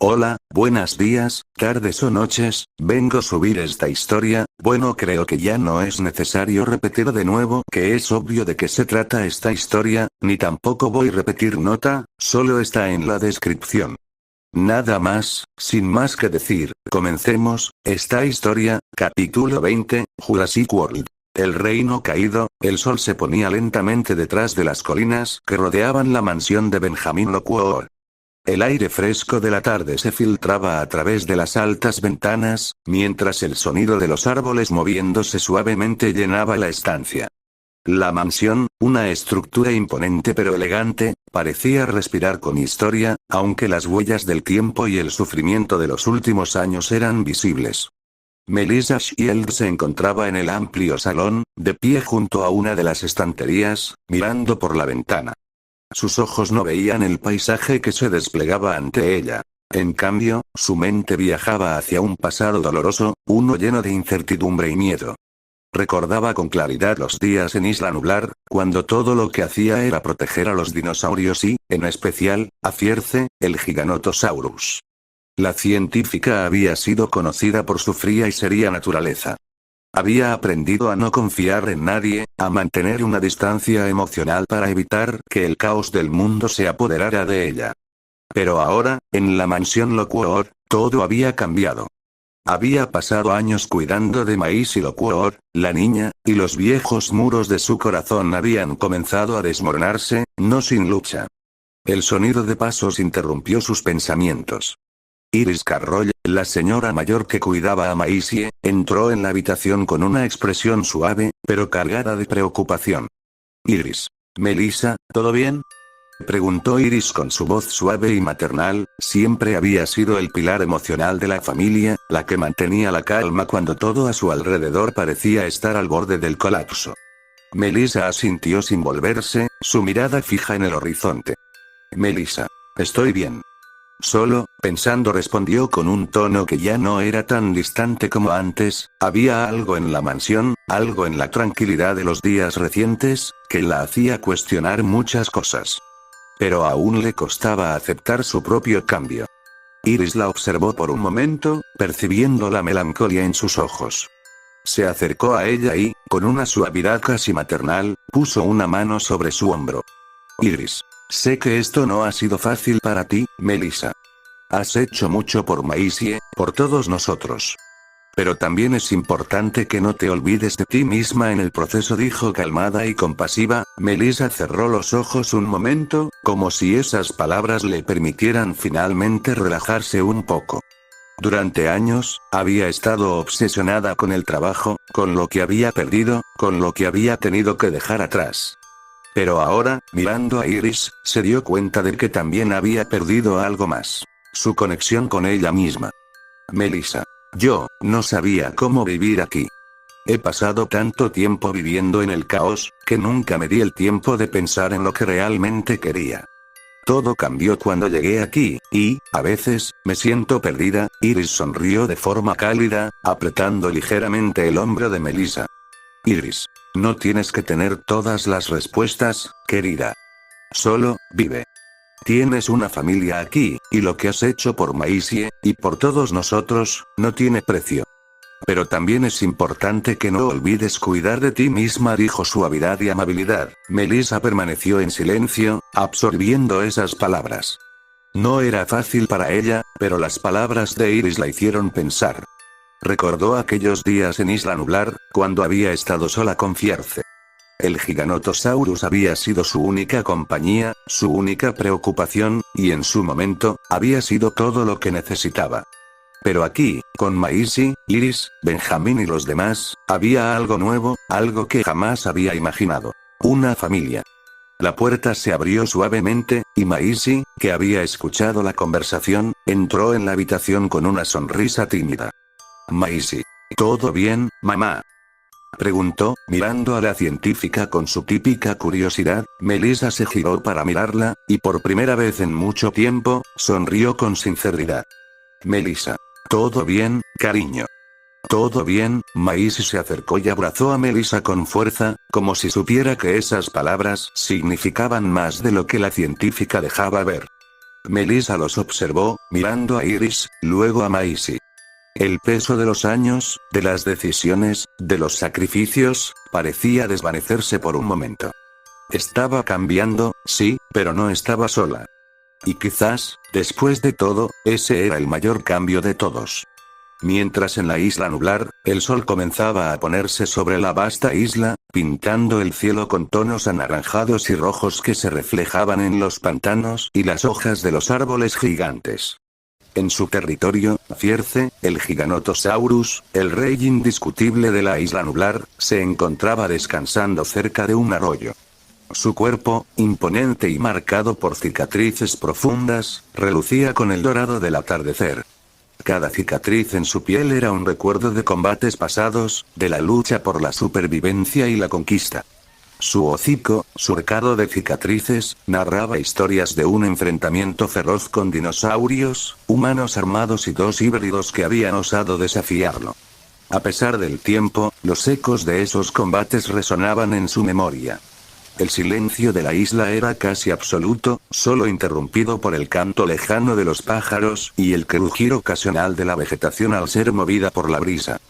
Hola, buenos días, tardes o noches, vengo a subir esta historia. Bueno, creo que ya no es necesario repetir de nuevo que es obvio de qué se trata esta historia, ni tampoco voy a repetir nota, solo está en la descripción. Nada más, sin más que decir, comencemos, esta historia, capítulo 20, Jurassic World. El reino caído, el sol se ponía lentamente detrás de las colinas que rodeaban la mansión de Benjamin Lockwood. El aire fresco de la tarde se filtraba a través de las altas ventanas, mientras el sonido de los árboles moviéndose suavemente llenaba la estancia. La mansión, una estructura imponente pero elegante, parecía respirar con historia, aunque las huellas del tiempo y el sufrimiento de los últimos años eran visibles. Melissa Shield se encontraba en el amplio salón, de pie junto a una de las estanterías, mirando por la ventana. Sus ojos no veían el paisaje que se desplegaba ante ella. En cambio, su mente viajaba hacia un pasado doloroso, uno lleno de incertidumbre y miedo. Recordaba con claridad los días en Isla Nublar, cuando todo lo que hacía era proteger a los dinosaurios y, en especial, a Fierce, el Giganotosaurus. La científica había sido conocida por su fría y seria naturaleza. Había aprendido a no confiar en nadie, a mantener una distancia emocional para evitar que el caos del mundo se apoderara de ella. Pero ahora, en la mansión Lockwood, todo había cambiado. Había pasado años cuidando de Maisie Lockwood, la niña, y los viejos muros de su corazón habían comenzado a desmoronarse, no sin lucha. El sonido de pasos interrumpió sus pensamientos. Iris Carroll, la señora mayor que cuidaba a Maisie, entró en la habitación con una expresión suave, pero cargada de preocupación. Iris. Melissa, ¿todo bien? Preguntó Iris con su voz suave y maternal. Siempre había sido el pilar emocional de la familia, la que mantenía la calma cuando todo a su alrededor parecía estar al borde del colapso. Melissa asintió sin volverse, su mirada fija en el horizonte. Melissa. Estoy bien. Solo, pensando, respondió con un tono que ya no era tan distante como antes. Había algo en la mansión, algo en la tranquilidad de los días recientes, que la hacía cuestionar muchas cosas. Pero aún le costaba aceptar su propio cambio. Iris la observó por un momento, percibiendo la melancolía en sus ojos. Se acercó a ella y, con una suavidad casi maternal, puso una mano sobre su hombro. Iris. Sé que esto no ha sido fácil para ti, Melissa. Has hecho mucho por Maisie, por todos nosotros. Pero también es importante que no te olvides de ti misma en el proceso, dijo calmada y compasiva. Melissa cerró los ojos un momento, como si esas palabras le permitieran finalmente relajarse un poco. Durante años, había estado obsesionada con el trabajo, con lo que había perdido, con lo que había tenido que dejar atrás. Pero ahora, mirando a Iris, se dio cuenta de que también había perdido algo más. Su conexión con ella misma. Melissa. Yo, no sabía cómo vivir aquí. He pasado tanto tiempo viviendo en el caos, que nunca me di el tiempo de pensar en lo que realmente quería. Todo cambió cuando llegué aquí, y, a veces, me siento perdida. Iris sonrió de forma cálida, apretando ligeramente el hombro de Melissa. Iris. No tienes que tener todas las respuestas, querida. Solo, vive. Tienes una familia aquí, y lo que has hecho por Maisie, y por todos nosotros, no tiene precio. Pero también es importante que no olvides cuidar de ti misma, dijo suavidad y amabilidad. Melissa permaneció en silencio, absorbiendo esas palabras. No era fácil para ella, pero las palabras de Iris la hicieron pensar. Recordó aquellos días en Isla Nublar, cuando había estado sola con Fierce. El Giganotosaurus había sido su única compañía, su única preocupación, y en su momento, había sido todo lo que necesitaba. Pero aquí, con Maisie, Iris, Benjamin y los demás, había algo nuevo, algo que jamás había imaginado. Una familia. La puerta se abrió suavemente, y Maisie, que había escuchado la conversación, entró en la habitación con una sonrisa tímida. Maisie. ¿Todo bien, mamá? Preguntó, mirando a la científica con su típica curiosidad. Melissa se giró para mirarla, y por primera vez en mucho tiempo, sonrió con sinceridad. Melissa. ¿Todo bien, cariño? Todo bien. Maisie se acercó y abrazó a Melissa con fuerza, como si supiera que esas palabras significaban más de lo que la científica dejaba ver. Melissa los observó, mirando a Iris, luego a Maisie. El peso de los años, de las decisiones, de los sacrificios, parecía desvanecerse por un momento. Estaba cambiando, sí, pero no estaba sola. Y quizás, después de todo, ese era el mayor cambio de todos. Mientras en la isla nublar, el sol comenzaba a ponerse sobre la vasta isla, pintando el cielo con tonos anaranjados y rojos que se reflejaban en los pantanos y las hojas de los árboles gigantes. En su territorio, Fierce, el Giganotosaurus, el rey indiscutible de la isla nublar, se encontraba descansando cerca de un arroyo. Su cuerpo, imponente y marcado por cicatrices profundas, relucía con el dorado del atardecer. Cada cicatriz en su piel era un recuerdo de combates pasados, de la lucha por la supervivencia y la conquista. Su hocico, surcado de cicatrices, narraba historias de un enfrentamiento feroz con dinosaurios, humanos armados y dos híbridos que habían osado desafiarlo. A pesar del tiempo, los ecos de esos combates resonaban en su memoria. El silencio de la isla era casi absoluto, solo interrumpido por el canto lejano de los pájaros y el crujir ocasional de la vegetación al ser movida por la brisa.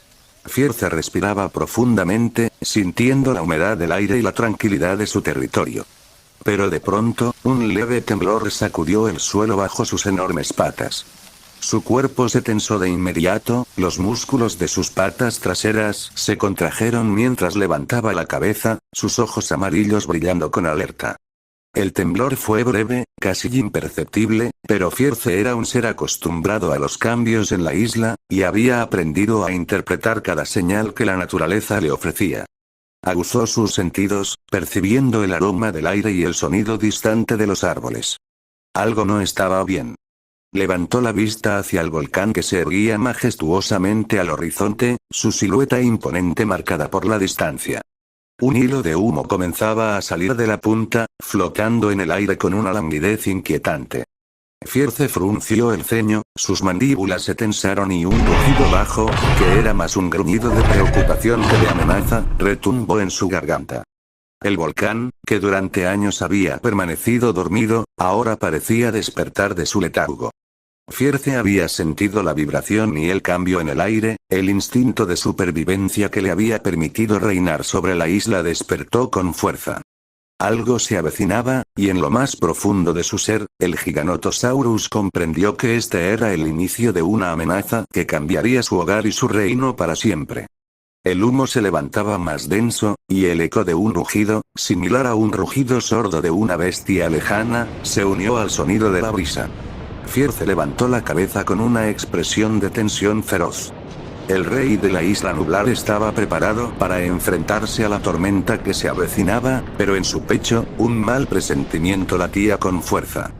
Fierce respiraba profundamente, sintiendo la humedad del aire y la tranquilidad de su territorio. Pero de pronto, un leve temblor sacudió el suelo bajo sus enormes patas. Su cuerpo se tensó de inmediato, los músculos de sus patas traseras se contrajeron mientras levantaba la cabeza, sus ojos amarillos brillando con alerta. El temblor fue breve, casi imperceptible, pero Fierce era un ser acostumbrado a los cambios en la isla, y había aprendido a interpretar cada señal que la naturaleza le ofrecía. Aguzó sus sentidos, percibiendo el aroma del aire y el sonido distante de los árboles. Algo no estaba bien. Levantó la vista hacia el volcán que se erguía majestuosamente al horizonte, su silueta imponente marcada por la distancia. Un hilo de humo comenzaba a salir de la punta, flotando en el aire con una languidez inquietante. Fierce frunció el ceño, sus mandíbulas se tensaron y un rugido bajo, que era más un gruñido de preocupación que de amenaza, retumbó en su garganta. El volcán, que durante años había permanecido dormido, ahora parecía despertar de su letargo. Fierce había sentido la vibración y el cambio en el aire, el instinto de supervivencia que le había permitido reinar sobre la isla despertó con fuerza. Algo se avecinaba, y en lo más profundo de su ser, el Giganotosaurus comprendió que este era el inicio de una amenaza que cambiaría su hogar y su reino para siempre. El humo se levantaba más denso, y el eco de un rugido, similar a un rugido sordo de una bestia lejana, se unió al sonido de la brisa. Fierce levantó la cabeza con una expresión de tensión feroz. El rey de la isla nublar estaba preparado para enfrentarse a la tormenta que se avecinaba, pero en su pecho, un mal presentimiento latía con fuerza.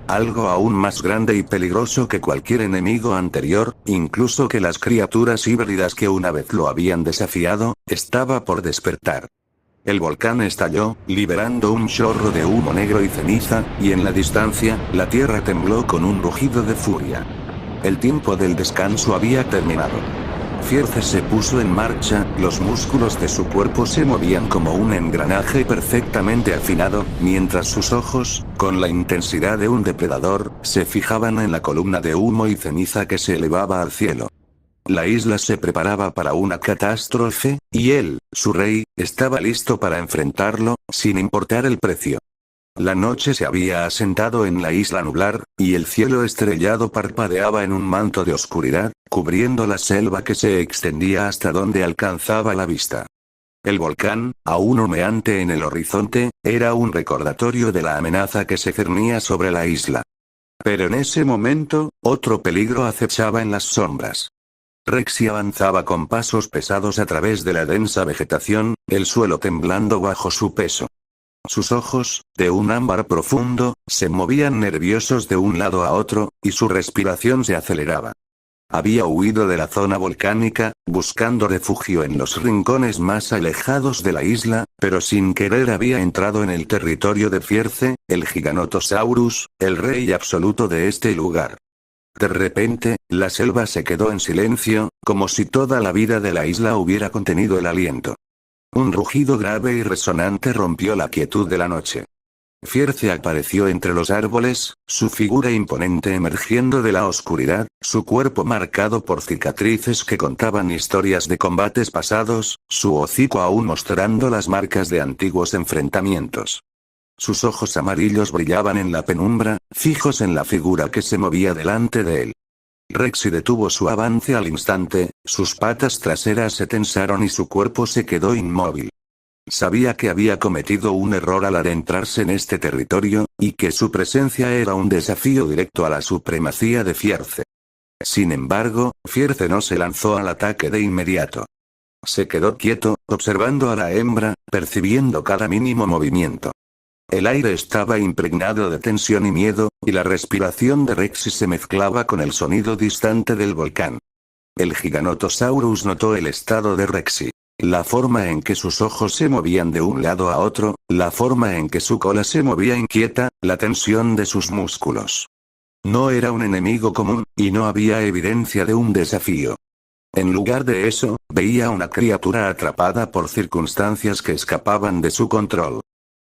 Algo aún más grande y peligroso que cualquier enemigo anterior, incluso que las criaturas híbridas que una vez lo habían desafiado, estaba por despertar. El volcán estalló, liberando un chorro de humo negro y ceniza, y en la distancia, la tierra tembló con un rugido de furia. El tiempo del descanso había terminado. Fierce se puso en marcha, los músculos de su cuerpo se movían como un engranaje perfectamente afinado, mientras sus ojos, con la intensidad de un depredador, se fijaban en la columna de humo y ceniza que se elevaba al cielo. La isla se preparaba para una catástrofe, y él, su rey, estaba listo para enfrentarlo, sin importar el precio. La noche se había asentado en la isla nublar, y el cielo estrellado parpadeaba en un manto de oscuridad, cubriendo la selva que se extendía hasta donde alcanzaba la vista. El volcán, aún humeante en el horizonte, era un recordatorio de la amenaza que se cernía sobre la isla. Pero en ese momento, otro peligro acechaba en las sombras. Rexy avanzaba con pasos pesados a través de la densa vegetación, el suelo temblando bajo su peso. Sus ojos, de un ámbar profundo, se movían nerviosos de un lado a otro, y su respiración se aceleraba. Había huido de la zona volcánica, buscando refugio en los rincones más alejados de la isla, pero sin querer había entrado en el territorio de Fierce, el Giganotosaurus, el rey absoluto de este lugar. De repente, la selva se quedó en silencio, como si toda la vida de la isla hubiera contenido el aliento. Un rugido grave y resonante rompió la quietud de la noche. Fierce apareció entre los árboles, su figura imponente emergiendo de la oscuridad, su cuerpo marcado por cicatrices que contaban historias de combates pasados, su hocico aún mostrando las marcas de antiguos enfrentamientos. Sus ojos amarillos brillaban en la penumbra, fijos en la figura que se movía delante de él. Rexy detuvo su avance al instante, sus patas traseras se tensaron y su cuerpo se quedó inmóvil. Sabía que había cometido un error al adentrarse en este territorio, y que su presencia era un desafío directo a la supremacía de Fierce. Sin embargo, Fierce no se lanzó al ataque de inmediato. Se quedó quieto, observando a la hembra, percibiendo cada mínimo movimiento. El aire estaba impregnado de tensión y miedo, y la respiración de Rexy se mezclaba con el sonido distante del volcán. El Giganotosaurus notó el estado de Rexy. La forma en que sus ojos se movían de un lado a otro, la forma en que su cola se movía inquieta, la tensión de sus músculos. No era un enemigo común, y no había evidencia de un desafío. En lugar de eso, veía una criatura atrapada por circunstancias que escapaban de su control.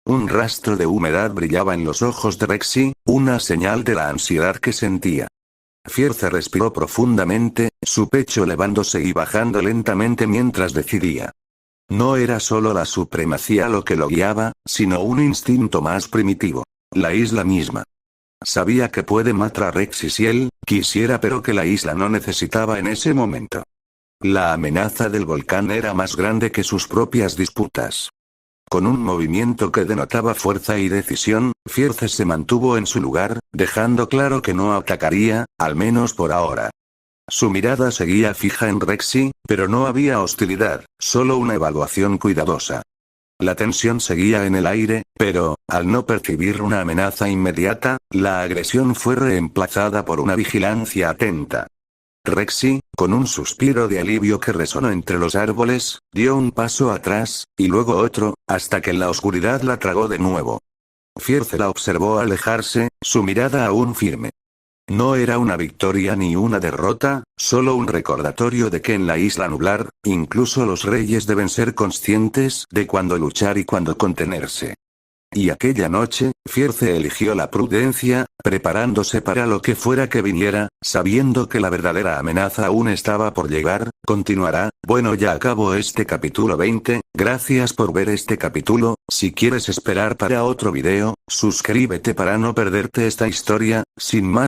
Un rastro de humedad brillaba en los ojos de Rexy, una señal de la ansiedad que sentía. Fierce respiró profundamente, su pecho elevándose y bajando lentamente mientras decidía. No era solo la supremacía lo que lo guiaba, sino un instinto más primitivo. La isla misma. Sabía que puede matar a Rexy si él quisiera, pero que la isla no necesitaba en ese momento. La amenaza del volcán era más grande que sus propias disputas. Con un movimiento que denotaba fuerza y decisión, Fierce se mantuvo en su lugar, dejando claro que no atacaría, al menos por ahora. Su mirada seguía fija en Rexy, pero no había hostilidad, solo una evaluación cuidadosa. La tensión seguía en el aire, pero, al no percibir una amenaza inmediata, la agresión fue reemplazada por una vigilancia atenta. Rexy, con un suspiro de alivio que resonó entre los árboles, dio un paso atrás, y luego otro, hasta que la oscuridad la tragó de nuevo. Fierce la observó alejarse, su mirada aún firme. No era una victoria ni una derrota, solo un recordatorio de que en la isla nublar, incluso los reyes deben ser conscientes de cuándo luchar y cuándo contenerse. Y aquella noche, Fierce eligió la prudencia, preparándose para lo que fuera que viniera, sabiendo que la verdadera amenaza aún estaba por llegar. Continuará. Bueno, ya acabó este capítulo 20, gracias por ver este capítulo. Si quieres esperar para otro video, suscríbete para no perderte esta historia. Sin más